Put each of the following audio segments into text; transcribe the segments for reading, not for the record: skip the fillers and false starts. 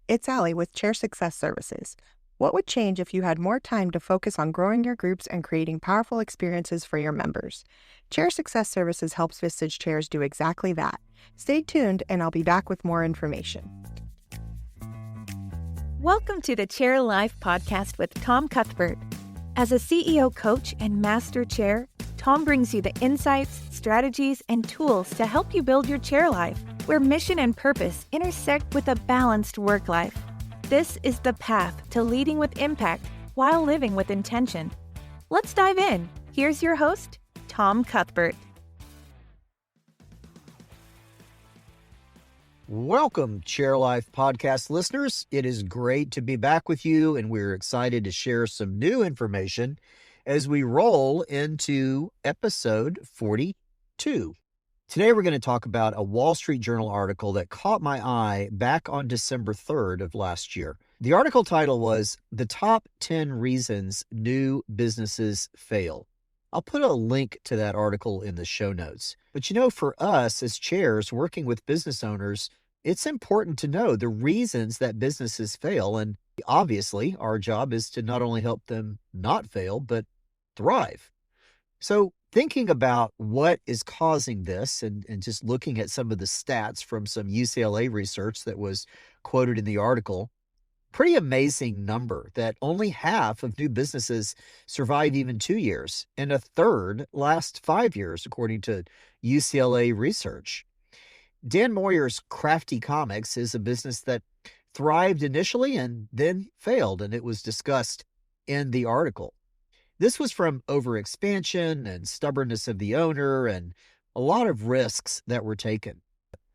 It's Allie with Chair Success Services. What would change if you had more time to focus on growing your groups and creating powerful experiences for your members? Chair Success Services helps Vistage chairs do exactly that. Stay tuned, and I'll be back with more information. Welcome to the Chair Life podcast with Tom Cuthbert. As a CEO coach and master chair, Tom brings you the insights, strategies, and tools to help you build your chair life, where mission and purpose intersect with a balanced work life. This is the path to leading with impact while living with intention. Let's dive in. Here's your host, Tom Cuthbert. Welcome, Chair Life podcast listeners. It is great to be back with you, and we're excited to share some new information as we roll into episode 42. Today, we're going to talk about a Wall Street Journal article that caught my eye back on December 3rd of last year. The article title was "The Top 10 Reasons New Businesses Fail." I'll put a link to that article in the show notes. But for us as chairs working with business owners, it's important to know the reasons that businesses fail. And obviously, our job is to not only help them not fail, but thrive. So thinking about what is causing this and just looking at some of the stats from some UCLA research that was quoted in the article, pretty amazing number that only half of new businesses survive even 2 years, and a third last 5 years, according to UCLA research. Dan Moyer's Crafty Comics is a business that thrived initially and then failed, and it was discussed in the article. This was from overexpansion and stubbornness of the owner and a lot of risks that were taken.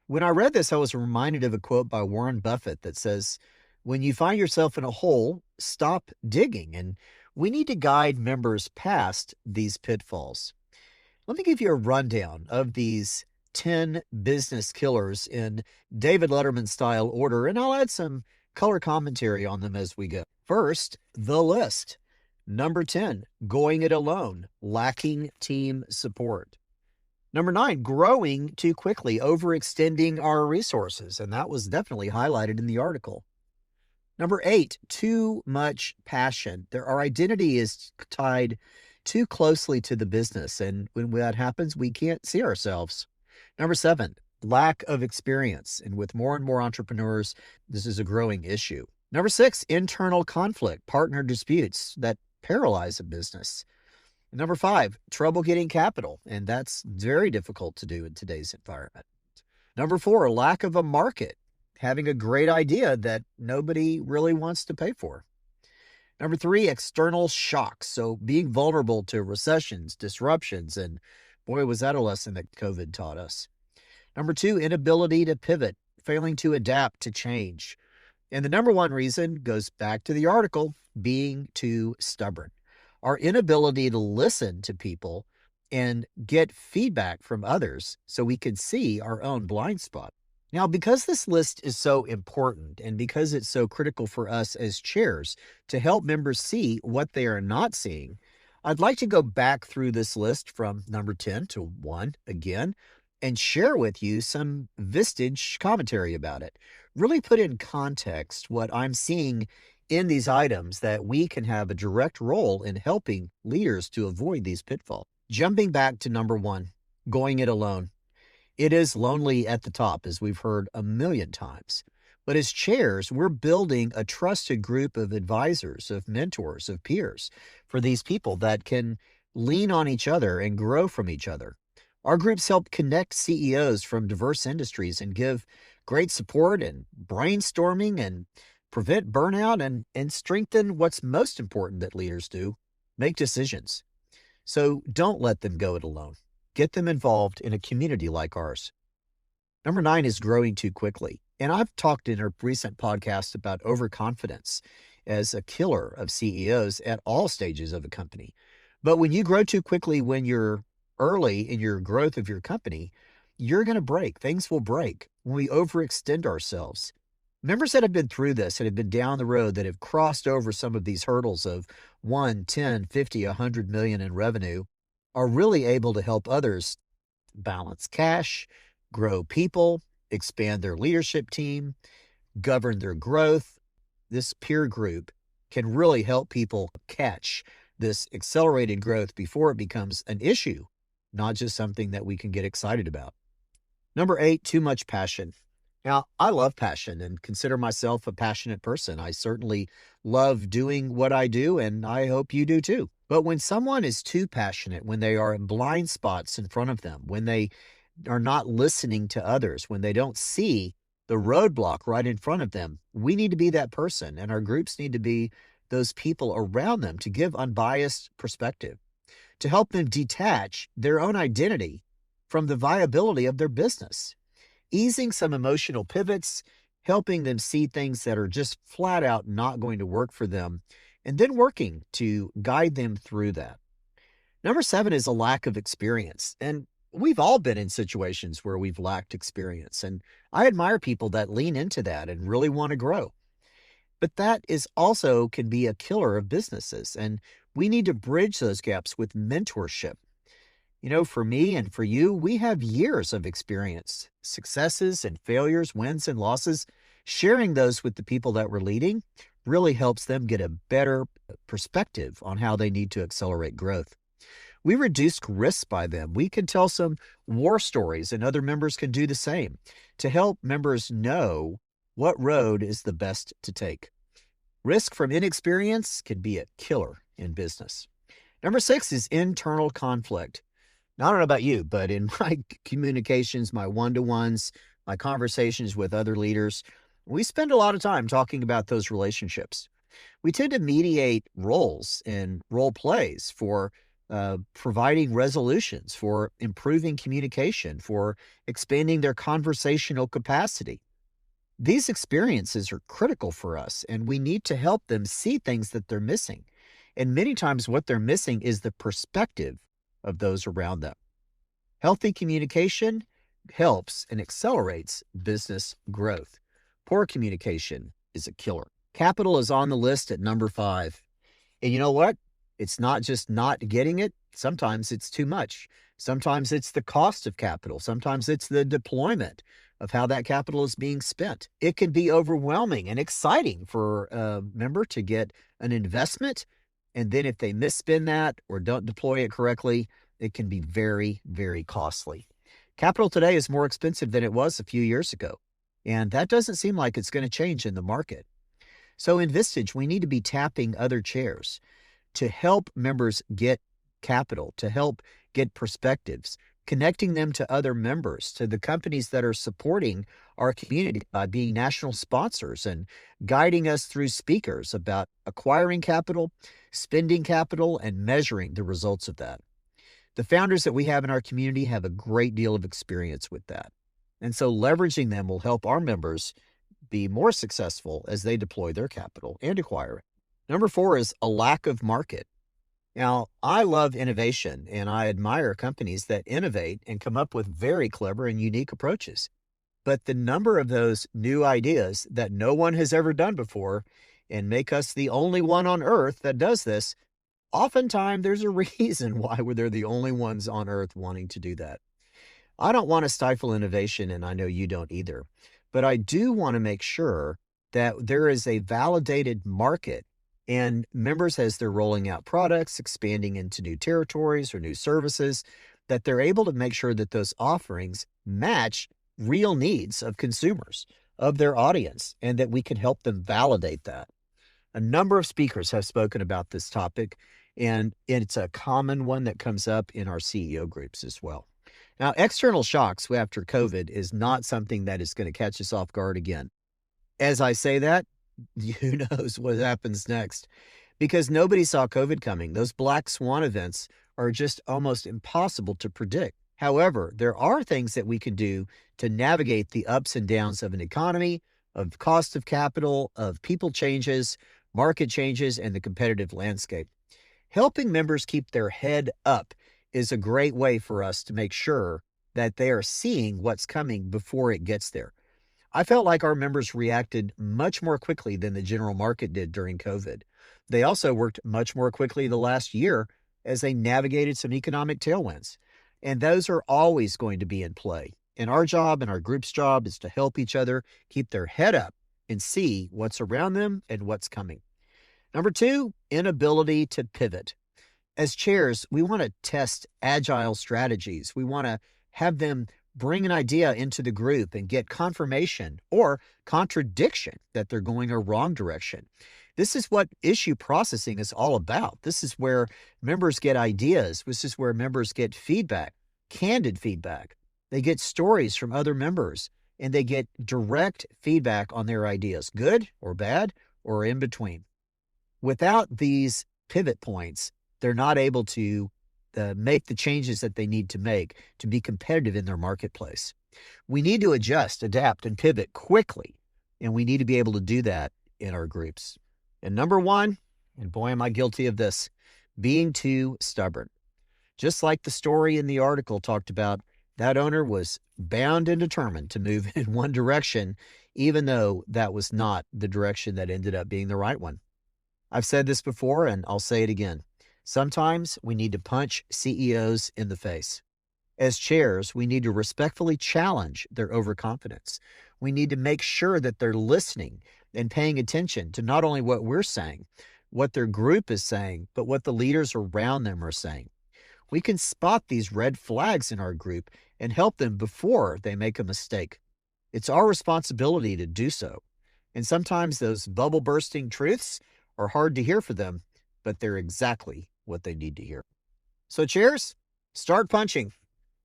When I read this, I was reminded of a quote by Warren Buffett that says, "When you find yourself in a hole, stop digging." And we need to guide members past these pitfalls. Let me give you a rundown of these 10 business killers in David Letterman style order, and I'll add some color commentary on them as we go. First, the list. Number 10, going it alone, lacking team support. Number 9, growing too quickly, overextending our resources, and that was definitely highlighted in the article. Number 8, too much passion. Our identity is tied too closely to the business, and when that happens, we can't see ourselves. Number 7, lack of experience, and with more and more entrepreneurs, this is a growing issue. Number 6, internal conflict, partner disputes that paralyze a business. Number 5, trouble getting capital, and that's very difficult to do in today's environment. Number 4, lack of a market, having a great idea that nobody really wants to pay for. Number 3, external shocks, so being vulnerable to recessions, disruptions, and boy, was that a lesson that COVID taught us. Number 2, inability to pivot, failing to adapt to change. And the number 1 reason goes back to the article, being too stubborn. Our inability to listen to people and get feedback from others so we can see our own blind spot. Now, because this list is so important and because it's so critical for us as chairs to help members see what they are not seeing, I'd like to go back through this list from number 10 to 1 again and share with you some Vistage commentary about it. Really put in context what I'm seeing in these items that we can have a direct role in helping leaders to avoid these pitfalls. Jumping back to number 1, going it alone. It is lonely at the top, as we've heard a million times. But as chairs, we're building a trusted group of advisors, of mentors, of peers for these people that can lean on each other and grow from each other. Our groups help connect CEOs from diverse industries and give great support and brainstorming and prevent burnout and strengthen what's most important that leaders do, make decisions. So don't let them go it alone. Get them involved in a community like ours. Number 9 is growing too quickly. And I've talked in a recent podcast about overconfidence as a killer of CEOs at all stages of a company. But when you grow too quickly, when you're early in your growth of your company, you're going to break. Things will break when we overextend ourselves. Members that have been through this, that have been down the road, that have crossed over some of these hurdles of 1, 10, 50, 100 million in revenue, are really able to help others balance cash, grow people, expand their leadership team, govern their growth. This peer group can really help people catch this accelerated growth before it becomes an issue, not just something that we can get excited about. Number 8, too much passion. Now, I love passion and consider myself a passionate person. I certainly love doing what I do, and I hope you do too. But when someone is too passionate, when they are in blind spots in front of them, when they are not listening to others, when they don't see the roadblock right in front of them, we need to be that person, and our groups need to be those people around them to give unbiased perspective, to help them detach their own identity from the viability of their business, easing some emotional pivots, helping them see things that are just flat out not going to work for them, and then working to guide them through that. Number 7 is a lack of experience. And we've all been in situations where we've lacked experience. And I admire people that lean into that and really want to grow. But that is also can be a killer of businesses. And we need to bridge those gaps with mentorship. For me and for you, we have years of experience, successes and failures, wins and losses. Sharing those with the people that we're leading really helps them get a better perspective on how they need to accelerate growth. We reduce risks by them. We can tell some war stories, and other members can do the same to help members know what road is the best to take. Risk from inexperience can be a killer in business. Number 6 is internal conflict. Now, I don't know about you, but in my communications, my one-to-ones, my conversations with other leaders, we spend a lot of time talking about those relationships. We tend to mediate roles and role plays for providing resolutions, for improving communication, for expanding their conversational capacity. These experiences are critical for us, and we need to help them see things that they're missing. And many times what they're missing is the perspective of those around them. Healthy communication helps and accelerates business growth. Poor communication is a killer. Capital is on the list at number 5. And you know what? It's not just not getting it. Sometimes it's too much. Sometimes it's the cost of capital. Sometimes it's the deployment of how that capital is being spent. It can be overwhelming and exciting for a member to get an investment. And then if they misspend that or don't deploy it correctly, it can be very, very costly. Capital today is more expensive than it was a few years ago. And that doesn't seem like it's going to change in the market. So in Vistage, we need to be tapping other chairs to help members get capital, to help get perspectives, connecting them to other members, to the companies that are supporting our community by being national sponsors and guiding us through speakers about acquiring capital, spending capital, and measuring the results of that. The founders that we have in our community have a great deal of experience with that. And so leveraging them will help our members be more successful as they deploy their capital and acquire it. Number 4 is a lack of market. Now, I love innovation, and I admire companies that innovate and come up with very clever and unique approaches. But the number of those new ideas that no one has ever done before and make us the only one on earth that does this, oftentimes there's a reason why they're the only ones on earth wanting to do that. I don't want to stifle innovation, and I know you don't either. But I do want to make sure that there is a validated market and members, as they're rolling out products, expanding into new territories or new services, that they're able to make sure that those offerings match real needs of consumers, of their audience, and that we can help them validate that. A number of speakers have spoken about this topic, and it's a common one that comes up in our CEO groups as well. Now, external shocks after COVID is not something that is going to catch us off guard again. As I say that, who knows what happens next? Because nobody saw COVID coming. Those black swan events are just almost impossible to predict. However, there are things that we can do to navigate the ups and downs of an economy, of cost of capital, of people changes, market changes, and the competitive landscape. Helping members keep their head up is a great way for us to make sure that they are seeing what's coming before it gets there. I felt like our members reacted much more quickly than the general market did during COVID. They also worked much more quickly the last year as they navigated some economic tailwinds. And those are always going to be in play. And our job and our group's job is to help each other keep their head up and see what's around them and what's coming. Number 2, inability to pivot. As chairs, we want to test agile strategies. We want to have them bring an idea into the group and get confirmation or contradiction that they're going a wrong direction. This is what issue processing is all about. This is where members get ideas. This is where members get feedback, candid feedback. They get stories from other members, and they get direct feedback on their ideas, good or bad or in between. Without these pivot points, they're not able to make the changes that they need to make to be competitive in their marketplace. We need to adjust, adapt, and pivot quickly, and we need to be able to do that in our groups. And number 1, and boy, am I guilty of this, being too stubborn. Just like the story in the article talked about, that owner was bound and determined to move in one direction, even though that was not the direction that ended up being the right one. I've said this before, and I'll say it again. Sometimes we need to punch CEOs in the face. As chairs, we need to respectfully challenge their overconfidence. We need to make sure that they're listening and paying attention to not only what we're saying, what their group is saying, but what the leaders around them are saying. We can spot these red flags in our group and help them before they make a mistake. It's our responsibility to do so. And sometimes those bubble-bursting truths are hard to hear for them, but they're exactly what they need to hear. So chairs, start punching.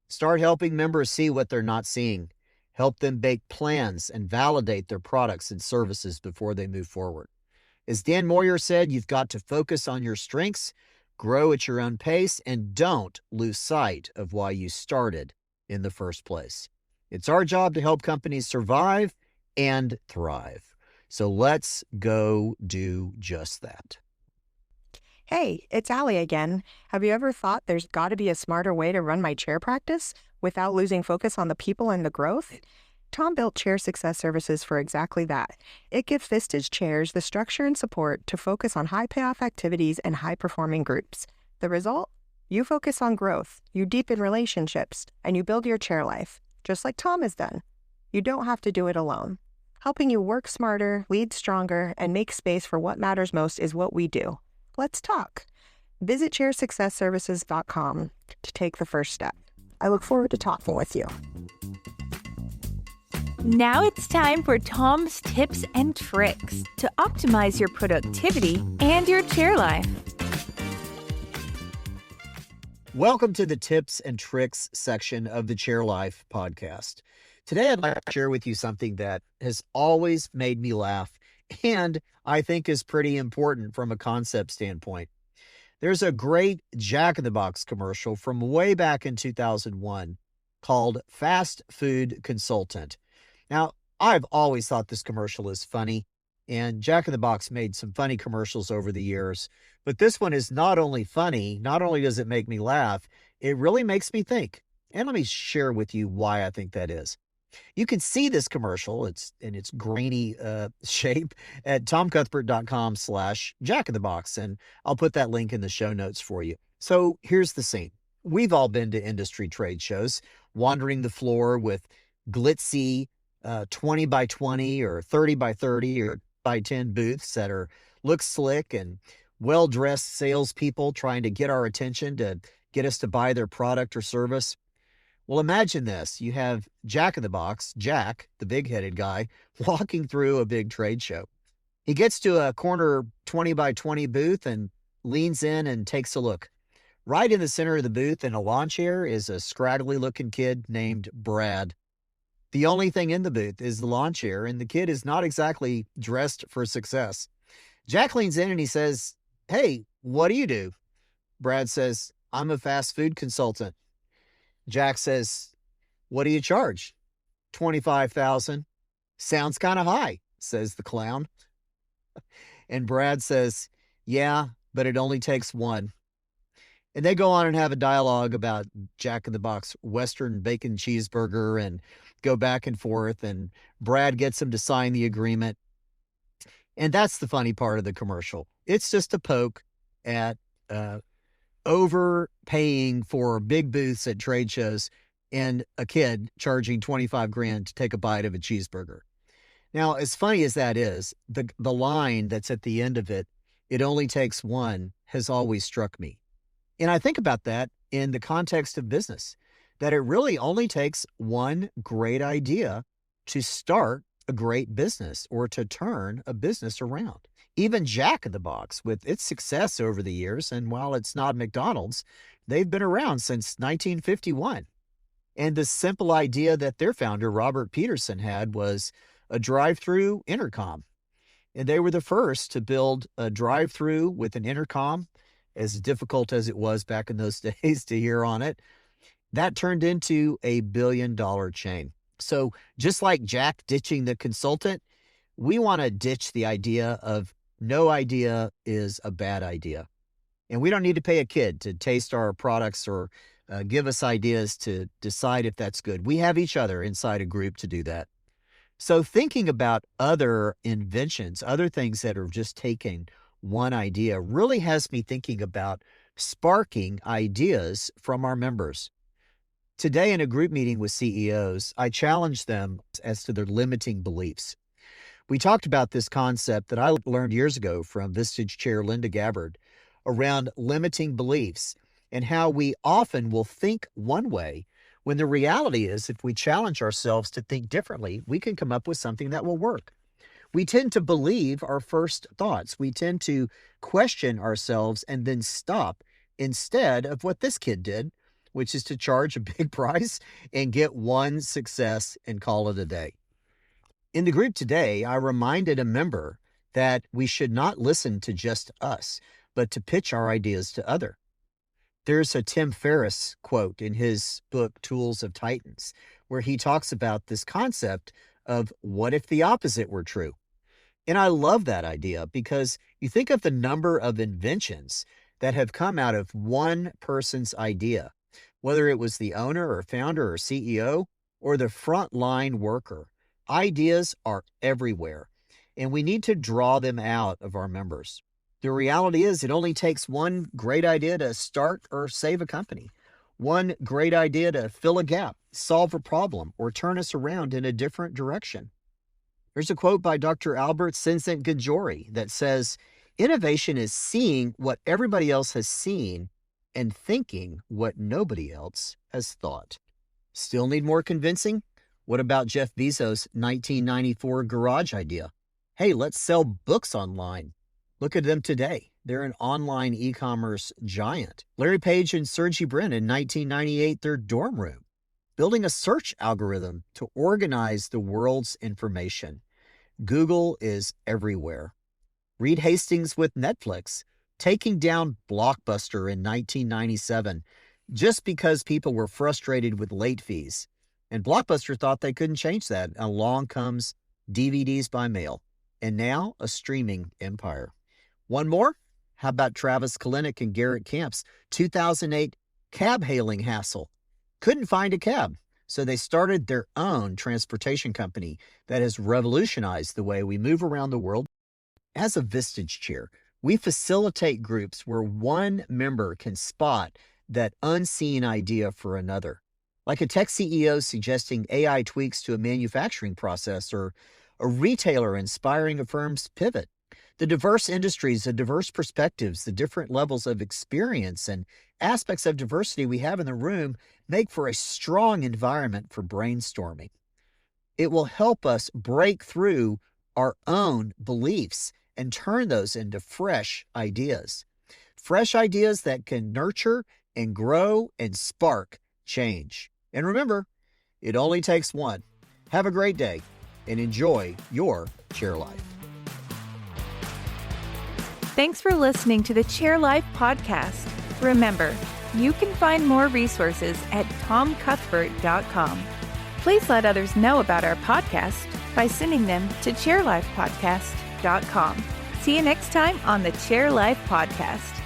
Start helping members see what they're not seeing. Help them make plans and validate their products and services before they move forward. As Dan Moyer said, you've got to focus on your strengths, grow at your own pace, and don't lose sight of why you started in the first place. It's our job to help companies survive and thrive. So let's go do just that. Hey, it's Allie again. Have you ever thought there's got to be a smarter way to run my chair practice without losing focus on the people and the growth? Tom built Chair Success Services for exactly that. It gives Vistage chairs the structure and support to focus on high payoff activities and high-performing groups. The result? You focus on growth, you deepen relationships, and you build your chair life, just like Tom has done. You don't have to do it alone. Helping you work smarter, lead stronger, and make space for what matters most is what we do. Let's talk. Visit chairsuccessservices.com to take the first step. I look forward to talking with you. Now it's time for Tom's tips and tricks to optimize your productivity and your chair life. Welcome to the tips and tricks section of the Chair Life podcast. Today, I'd like to share with you something that has always made me laugh and I think is pretty important from a concept standpoint. There's a great Jack in the Box commercial from way back in 2001 called Fast Food Consultant. Now, I've always thought this commercial is funny, and Jack in the Box made some funny commercials over the years, but this one is not only funny, not only does it make me laugh, it really makes me think. And let me share with you why I think that is. You can see this commercial, it's in its grainy shape at tomcuthbert.com/jackinthebox, and I'll put that link in the show notes for you. So here's the scene. We've all been to industry trade shows, wandering the floor with glitzy 20 by 20 or 30 by 30 or by 10 booths that look slick and well-dressed salespeople trying to get our attention to get us to buy their product or service. Well, imagine this. You have Jack in the Box, Jack, the big-headed guy, walking through a big trade show. He gets to a corner 20 by 20 booth and leans in and takes a look. Right in the center of the booth in a lawn chair is a scraggly-looking kid named Brad. The only thing in the booth is the lawn chair, and the kid is not exactly dressed for success. Jack leans in and he says, "Hey, what do you do?" Brad says, "I'm a fast food consultant." Jack says, "What do you charge?" $25,000. "Sounds kind of high," says the clown. And Brad says, "Yeah, but it only takes one." And they go on and have a dialogue about Jack in the Box Western bacon cheeseburger and go back and forth. And Brad gets him to sign the agreement. And that's the funny part of the commercial. It's just a poke at overpaying for big booths at trade shows and a kid charging $25,000 to take a bite of a cheeseburger. Now, as funny as that is, the line that's at the end of it, "It only takes one," has always struck me. And I think about that in the context of business, that it really only takes one great idea to start a great business or to turn a business around. Even Jack in the Box, with its success over the years, and while it's not McDonald's, they've been around since 1951. And the simple idea that their founder, Robert Peterson, had was a drive-through intercom. And they were the first to build a drive-through with an intercom, as difficult as it was back in those days to hear on it. That turned into a billion-dollar chain. So just like Jack ditching the consultant, we want to ditch the idea of no idea is a bad idea. And we don't need to pay a kid to taste our products or give us ideas to decide if that's good. We have each other inside a group to do that. So thinking about other inventions, other things that are just taking one idea, really has me thinking about sparking ideas from our members. Today in a group meeting with CEOs, I challenged them as to their limiting beliefs. We talked about this concept that I learned years ago from Vistage chair Linda Gabbard around limiting beliefs and how we often will think one way when the reality is if we challenge ourselves to think differently, we can come up with something that will work. We tend to believe our first thoughts. We tend to question ourselves and then stop instead of what this kid did, which is to charge a big price and get one success and call it a day. In the group today, I reminded a member that we should not listen to just us, but to pitch our ideas to others. There's a Tim Ferriss quote in his book, Tools of Titans, where he talks about this concept of what if the opposite were true? And I love that idea because you think of the number of inventions that have come out of one person's idea, whether it was the owner or founder or CEO or the frontline worker. Ideas are everywhere, and we need to draw them out of our members. The reality is it only takes one great idea to start or save a company, one great idea to fill a gap, solve a problem, or turn us around in a different direction. There's a quote by Dr. Albert Sensen-Gajori that says, "Innovation is seeing what everybody else has seen and thinking what nobody else has thought." Still need more convincing? What about Jeff Bezos' 1994 garage idea? Hey, let's sell books online. Look at them today. They're an online e-commerce giant. Larry Page and Sergey Brin in 1998, their dorm room, building a search algorithm to organize the world's information. Google is everywhere. Reed Hastings with Netflix, taking down Blockbuster in 1997, just because people were frustrated with late fees. And Blockbuster thought they couldn't change that. Along comes DVDs by mail, and now a streaming empire. One more? How about Travis Kalanick and Garrett Camp's 2008 cab hailing hassle? Couldn't find a cab, so they started their own transportation company that has revolutionized the way we move around the world. As a Vistage chair, we facilitate groups where one member can spot that unseen idea for another, like a tech CEO suggesting AI tweaks to a manufacturing process or a retailer inspiring a firm's pivot. The diverse industries, the diverse perspectives, the different levels of experience and aspects of diversity we have in the room make for a strong environment for brainstorming. It will help us break through our own beliefs and turn those into fresh ideas. Fresh ideas that can nurture and grow and spark change. And remember, it only takes one. Have a great day and enjoy your chair life. Thanks for listening to the Chair Life podcast. Remember, you can find more resources at tomcuthbert.com. Please let others know about our podcast by sending them to chairlifepodcast.com. See you next time on the Chair Life podcast.